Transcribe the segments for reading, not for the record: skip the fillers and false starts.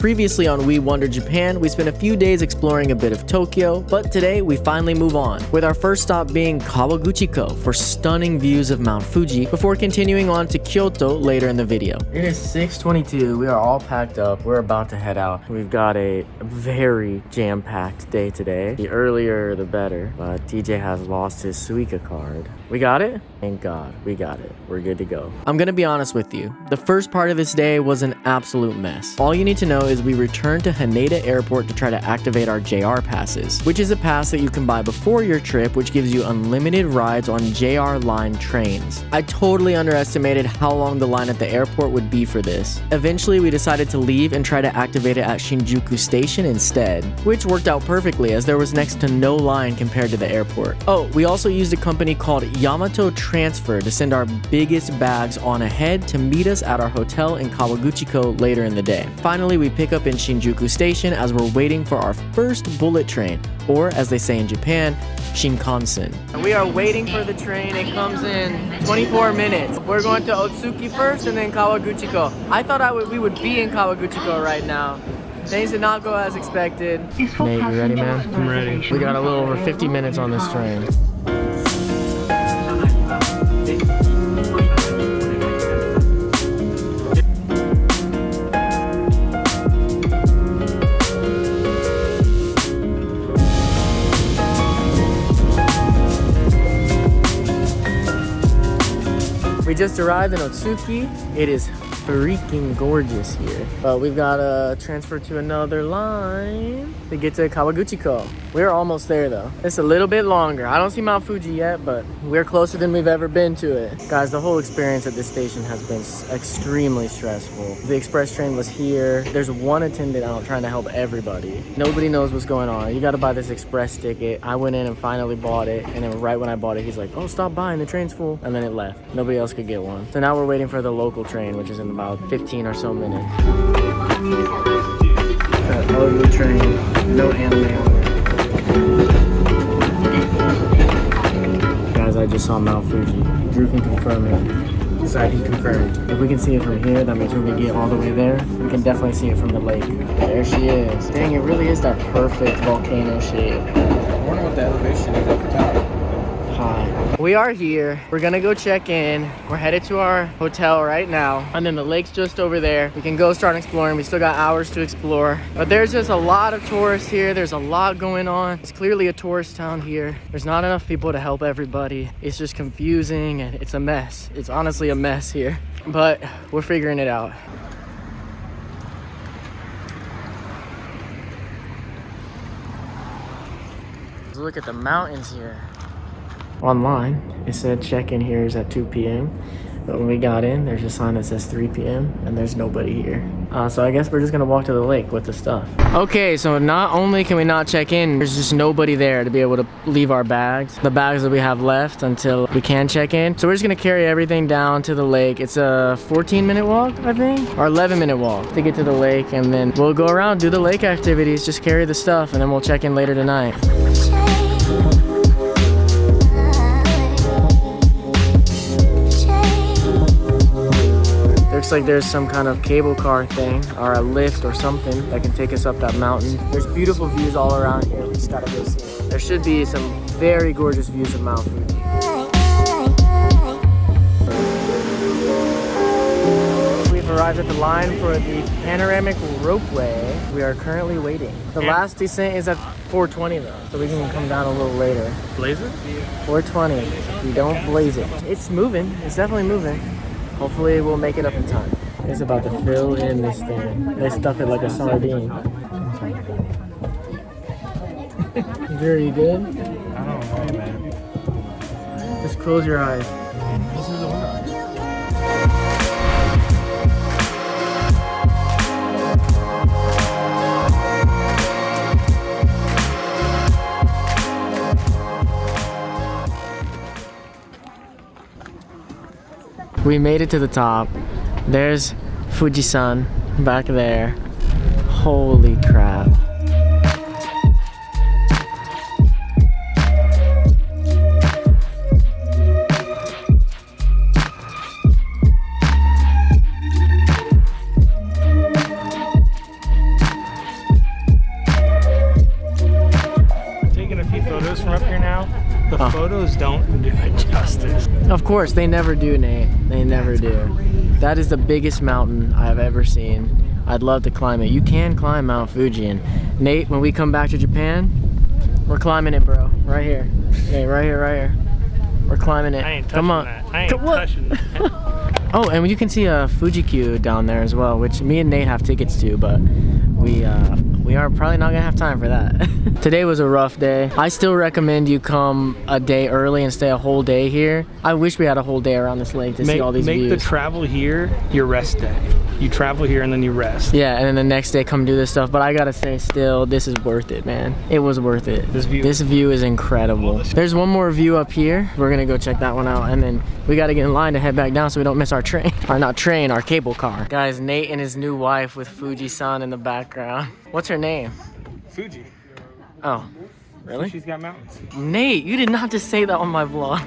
Previously on We Wonder Japan, we spent a few days exploring a bit of Tokyo, but today we finally move on, with our first stop being Kawaguchiko for stunning views of Mt Fuji, before continuing on to Kyoto later in the video. It is 6:22, we are all packed up, we're about to head out. We've got a very jam-packed day today. The earlier the better, but TJ has lost his Suica card. We got it? Thank God, we got it. We're good to go. I'm gonna be honest with you, the first part of this day was an absolute mess. All you need to know is we returned to Haneda Airport to try to activate our JR passes, which is a pass that you can buy before your trip, which gives you unlimited rides on JR line trains. I totally underestimated how long the line at the airport would be for this. Eventually, we decided to leave and try to activate it at Shinjuku Station instead, which worked out perfectly as there was next to no line compared to the airport. Oh, we also used a company called Yamato Transfer to send our biggest bags on ahead to meet us at our hotel in Kawaguchiko later in the day. Finally, we pick up in Shinjuku Station as we're waiting for our first bullet train, or as they say in Japan, Shinkansen. We are waiting for the train. It comes in 24 minutes. We're going to Otsuki first and then Kawaguchiko. I thought we would be in Kawaguchiko right now. Things did not go as expected. Nate, you ready, man? I'm ready. We got a little over 50 minutes on this train. We just arrived in Otsuki. It is freaking gorgeous here. But we've got to transfer to another line to get to Kawaguchiko. We're almost there though. It's a little bit longer. I don't see Mt Fuji yet, but we're closer than we've ever been to it. Guys, the whole experience at this station has been extremely stressful. The express train was here. There's one attendant out trying to help everybody. Nobody knows what's going on. You got to buy this express ticket. I went in and finally bought it. And then right when I bought it, he's like, oh, stop buying, the train's full. And then it left. Nobody else could get one. So now we're waiting for the local train, which is in about 15 or so minutes. That ugly train, no anime on it. Guys, I just saw Mt Fuji. Drew can confirm it. Side, he confirmed. If we can see it from here, that means when we get all the way there, we can definitely see it from the lake. There she is. Dang, it really is that perfect volcano shape. I wonder what the elevation is at the top. Hi. We are here. We're gonna go check in. We're headed to our hotel right now. And then the lake's just over there. We can go start exploring. We still got hours to explore. But there's just a lot of tourists here. There's a lot going on. It's clearly a tourist town here. There's not enough people to help everybody. It's just confusing and it's a mess. It's honestly a mess here. But we're figuring it out. Look at the mountains here. Online, it said check-in here is at 2 p.m. But when we got in, there's a sign that says 3 p.m. and there's nobody here. So I guess we're just gonna walk to the lake with the stuff. Okay, so not only can we not check in, there's just nobody there to be able to leave our bags. The bags that we have left until we can check in. So we're just gonna carry everything down to the lake. It's a 14-minute walk, I think, or 11-minute walk to get to the lake. And then we'll go around, do the lake activities, just carry the stuff, and then we'll check in later tonight. Looks like there's some kind of cable car thing or a lift or something that can take us up that mountain. There's beautiful views all around here. We just gotta go see it. There should be some very gorgeous views of Mt Fuji. We've arrived at the line for the panoramic ropeway. We are currently waiting. The last descent is at 4:20 though, so we can come down a little later. Blaze it? 4:20. We don't blaze it. It's moving. It's definitely moving. Hopefully we'll make it up in time. It's about to fill in this thing. They stuff it like a sardine. Very good? I don't know, man. Just close your eyes. This is the one. We made it to the top. There's Fuji-san back there. Holy crap. photos don't do it justice. Of course, they never do, Nate. They never do. That is the biggest mountain I've ever seen. I'd love to climb it. You can climb Mount Fuji, and Nate, when we come back to Japan, we're climbing it, bro. Right here. Nate, right here, right here. We're climbing it. I ain't touching Come on. that. I ain't touching that. Oh, and you can see a Fuji queue down there as well, which me and Nate have tickets to, but we are probably not gonna have time for that. Today was a rough day. I still recommend you come a day early and stay a whole day here. I wish we had a whole day around this lake to see all these views. Make the travel here your rest day. You travel here and then you rest. Yeah, and then the next day come do this stuff. But I gotta say, still, this is worth it, man. It was worth it. This view is incredible. There's one more view up here. We're gonna go check that one out, and then we gotta get in line to head back down so we don't miss our train. Or not train, our cable car. Guys, Nate and his new wife with Fuji-san in the background. What's her name? Fuji. Oh, really? She's got mountains. Nate, you did not just say that on my vlog.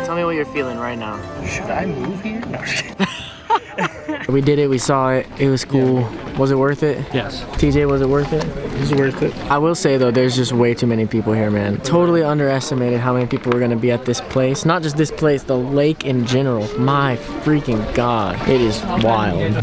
Tell me what you're feeling right now. Should I move here? No, I'm just kidding. We did it, we saw it, it was cool. Yeah. Was it worth it? Yes. TJ, was it worth it? It was worth it. I will say though, there's just way too many people here, man. Totally underestimated how many people were gonna be at this place. Not just this place, the lake in general. My freaking God, it is wild.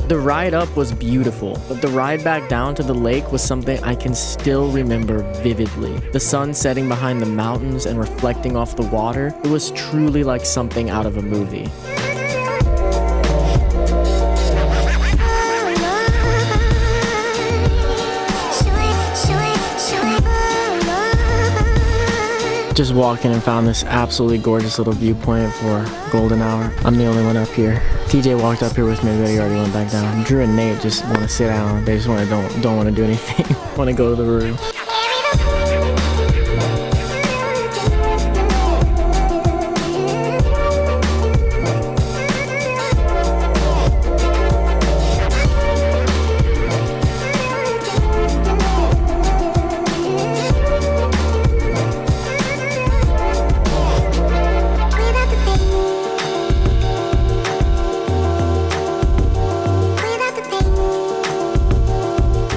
The ride up was beautiful, but the ride back down to the lake was something I can still remember vividly. The sun setting behind the mountains and reflecting off the water, it was truly like something out of a movie. Just walked in and found this absolutely gorgeous little viewpoint for golden hour. I'm the only one up here. TJ walked up here with me, but he already went back down. Drew and Nate just want to sit down. They just want to don't want to do anything. Want to go to the room.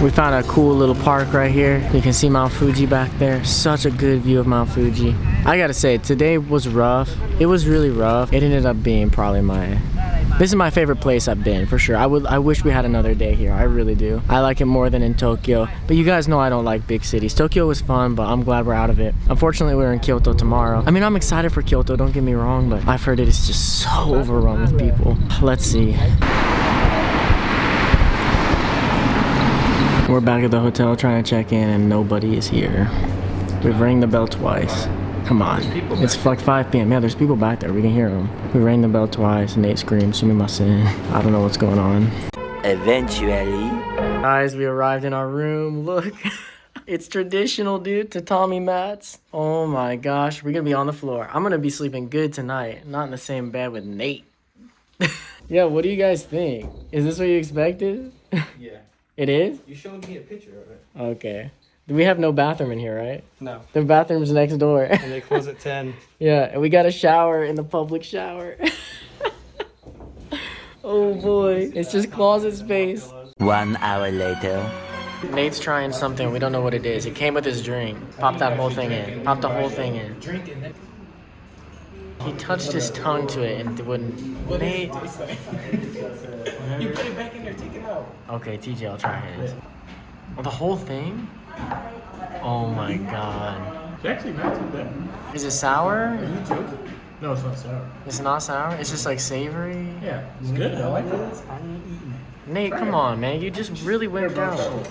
We found a cool little park right here. You can see Mount Fuji back there. Such a good view of Mount Fuji. I gotta say, today was rough. It was really rough. It ended up being probably this is my favorite place I've been, for sure. I wish we had another day here. I really do. I like it more than in Tokyo. But you guys know I don't like big cities. Tokyo was fun, but I'm glad we're out of it. Unfortunately, we're in Kyoto tomorrow. I mean, I'm excited for Kyoto, don't get me wrong, but I've heard it is just so overrun with people. Let's see. We're back at the hotel trying to check in and nobody is here. We've rang the bell twice. Come on. It's like 5 p.m. Yeah, there's people back there. We can hear them. We rang the bell twice. Nate screamed, sumimasen. I don't know what's going on. Eventually. Guys, we arrived in our room. Look. It's traditional, dude. Tatami mats. Oh my gosh. We're going to be on the floor. I'm going to be sleeping good tonight. Not in the same bed with Nate. Yeah, what do you guys think? Is this what you expected? Yeah. It is? You showed me a picture of it. Okay. We have no bathroom in here, right? No. The bathroom's next door. And they close at 10. Yeah, and we got a shower in the public shower. Oh boy, it's just closet space. 1 hour later. Nate's trying something, we don't know what it is. It came with his drink. Pop that whole thing in. Pop the whole thing in. He touched his tongue to it and it wouldn't. Nate. You put it back in there, take it out. Okay, TJ, I'll try his. Oh, the whole thing? Oh my god. It's actually not too bad. Is it sour? Are you joking? No, it's not sour. It's not sour? It's just like savory? Yeah, it's good. I like it. I ain't eating it. Nate, come on, man. You just really went down.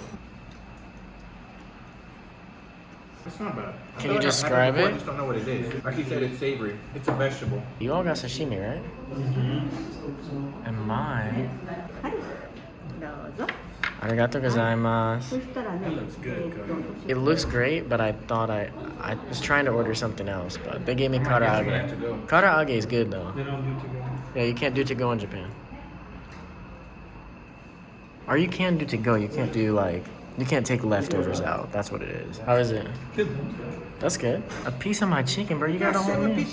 It's not bad. Can you describe it? I just don't know what it is. Like you said, it's savory. It's a vegetable. You all got sashimi, right? And mine. Arigato gozaimasu. It looks great, but I thought I was trying to order something else, but they gave me karaage. Karaage is good though. They don't do to go. Yeah, you can't do to go in Japan. Or you can do to go. You can't do you can't take leftovers out. That's what it is. How is it? Good. That's good. A piece of my chicken, bro. You got a whole meal.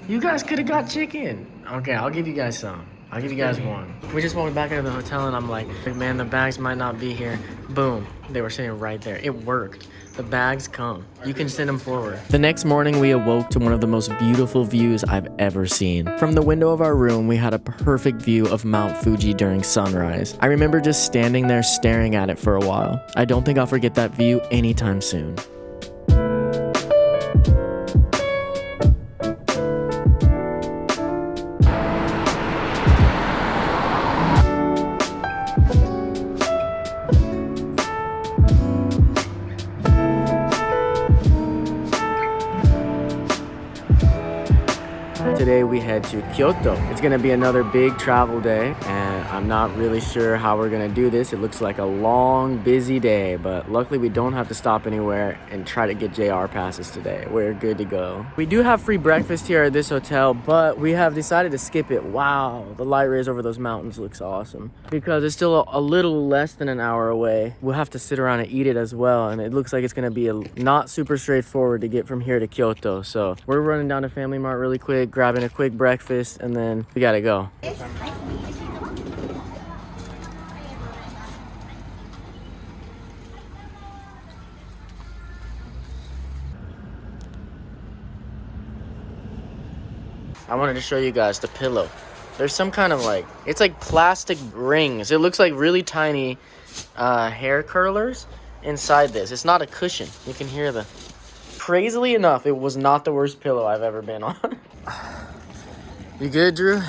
You guys could have got chicken. Okay, I'll give you guys some. I'll give you guys one. We just walked back into the hotel and I'm like, man, the bags might not be here. Boom. They were sitting right there. It worked. The bags come. You can send them forward. The next morning, we awoke to one of the most beautiful views I've ever seen. From the window of our room, we had a perfect view of Mount Fuji during sunrise. I remember just standing there staring at it for a while. I don't think I'll forget that view anytime soon. Today we head to Kyoto. It's gonna be another big travel day and I'm not really sure how we're gonna do this. It looks like a long, busy day, but luckily we don't have to stop anywhere and try to get JR passes today. We're good to go. We do have free breakfast here at this hotel, but we have decided to skip it. Wow, the light rays over those mountains looks awesome. Because it's still a little less than an hour away. We'll have to sit around and eat it as well, and it looks like it's gonna be not super straightforward to get from here to Kyoto. So we're running down to Family Mart really quick, grabbing a quick breakfast, and then we gotta go. I wanted to show you guys the pillow. There's some kind of it's like plastic rings. It looks like really tiny hair curlers inside this. It's not a cushion. You can hear the... Crazily enough, it was not the worst pillow I've ever been on. You good, Drew?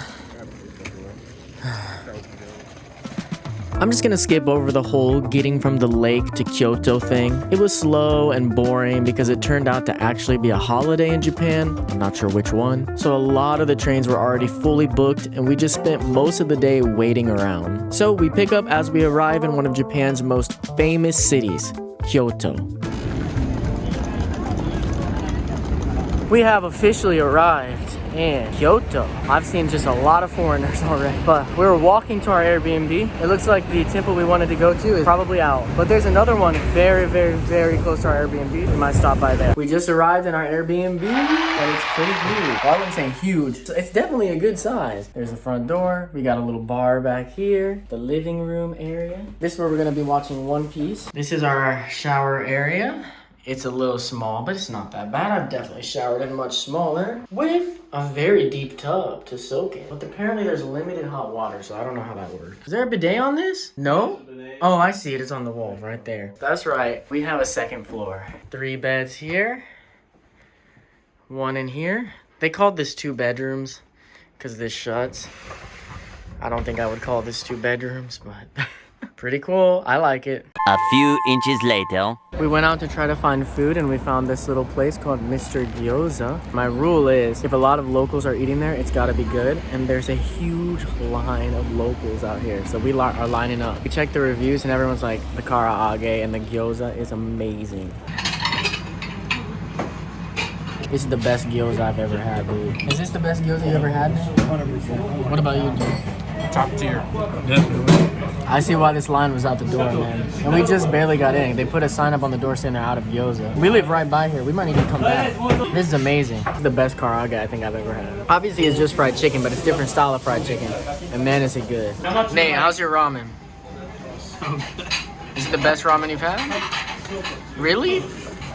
I'm just gonna skip over the whole getting from the lake to Kyoto thing. It was slow and boring because it turned out to actually be a holiday in Japan. I'm not sure which one. So a lot of the trains were already fully booked and we just spent most of the day waiting around. So we pick up as we arrive in one of Japan's most famous cities, Kyoto. We have officially arrived in Kyoto. I've seen just a lot of foreigners already, but we were walking to our Airbnb. It looks like the temple we wanted to go to is probably out, but there's another one very, very, very close to our Airbnb. We might stop by there. We just arrived in our Airbnb and it's pretty huge. Well, I wouldn't say huge. It's definitely a good size. There's the front door. We got a little bar back here. The living room area. This is where we're gonna be watching One Piece. This is our shower area. It's a little small, but it's not that bad. I've definitely showered in much smaller with a very deep tub to soak in. But apparently there's limited hot water, so I don't know how that works. Is there a bidet on this? No? Oh, I see it. It's on the wall right there. That's right. We have a second floor. 3 beds here. 1 in here. They called this 2 bedrooms because this shuts. I don't think I would call this 2 bedrooms, but... Pretty cool. I like it. A few inches later. We went out to try to find food and we found this little place called Mr. Gyoza. My rule is if a lot of locals are eating there, it's got to be good. And there's a huge line of locals out here. So we are lining up. We checked the reviews and everyone's like, the karaage and the gyoza is amazing. This is the best gyoza I've ever had, dude. Is this the best gyoza you ever had, man? 100%. What about you, dude? Top tier. Definitely. I see why this line was out the door, man. And we just barely got in. They put a sign up on the door saying they're out of gyoza. We live right by here. We might need to come back. This is amazing. This is the best karaage I think I've ever had. Obviously, it's just fried chicken, but it's a different style of fried chicken. And man, is it good. Nate, how's your ramen? Is it the best ramen you've had? Really?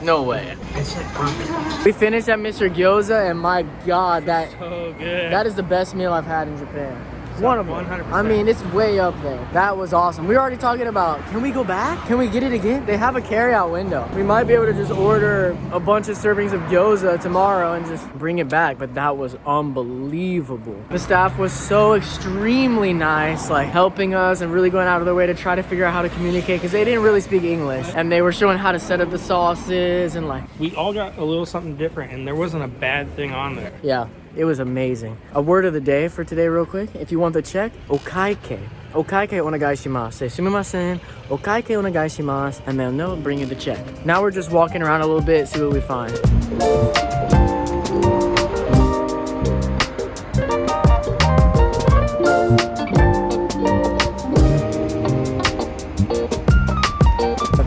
No way. It's like perfect. We finished at Mr. Gyoza, and my God, So good. that is the best meal I've had in Japan. One of them. 100%. I mean, it's way up there. That was awesome. We were already talking about, can we go back? Can we get it again? They have a carry-out window. We might be able to just order a bunch of servings of gyoza tomorrow and just bring it back, but that was unbelievable. The staff was so extremely nice, like helping us and really going out of their way to try to figure out how to communicate because they didn't really speak English. And they were showing how to set up the sauces and like... We all got a little something different and there wasn't a bad thing on there. Yeah. It was amazing. A word of the day for today real quick. If you want the check, okaike. Okaike onegaishimasu. Say sumimasen, okaike onegaishimasu, and then they'll bring you the check. Now we're just walking around a little bit, see what we find.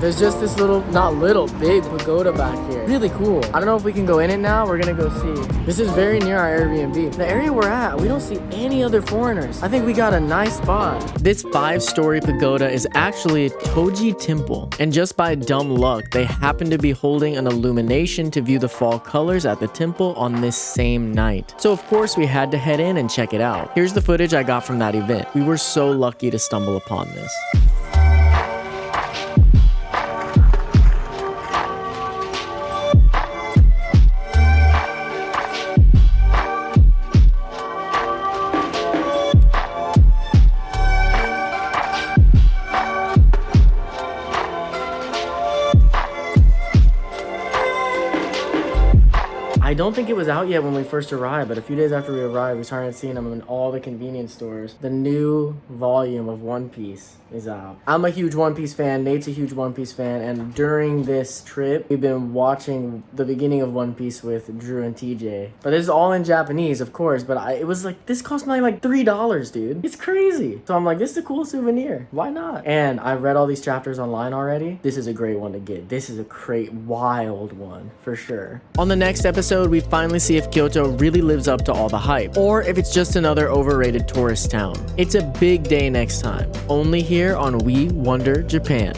There's just this little, not little, big pagoda back here. Really cool. I don't know if we can go in it now. We're gonna go see. This is very near our Airbnb. The area we're at, we don't see any other foreigners. I think we got a nice spot. This 5-story pagoda is actually a Toji temple. And just by dumb luck, they happen to be holding an illumination to view the fall colors at the temple on this same night. So of course we had to head in and check it out. Here's the footage I got from that event. We were so lucky to stumble upon this. I don't think it was out yet when we first arrived, but a few days after we arrived, we started seeing them in all the convenience stores. The new volume of One Piece is out. I'm a huge One Piece fan, Nate's a huge One Piece fan, and during this trip, we've been watching the beginning of One Piece with Drew and TJ. But this is all in Japanese, of course, but it was like, this cost me like $3, dude. It's crazy. So I'm like, this is a cool souvenir. Why not? And I read all these chapters online already. This is a great one to get. This is a great, wild one, for sure. On the next episode, we finally see if Kyoto really lives up to all the hype, or if it's just another overrated tourist town. It's a big day next time, only here on We Wonder Japan.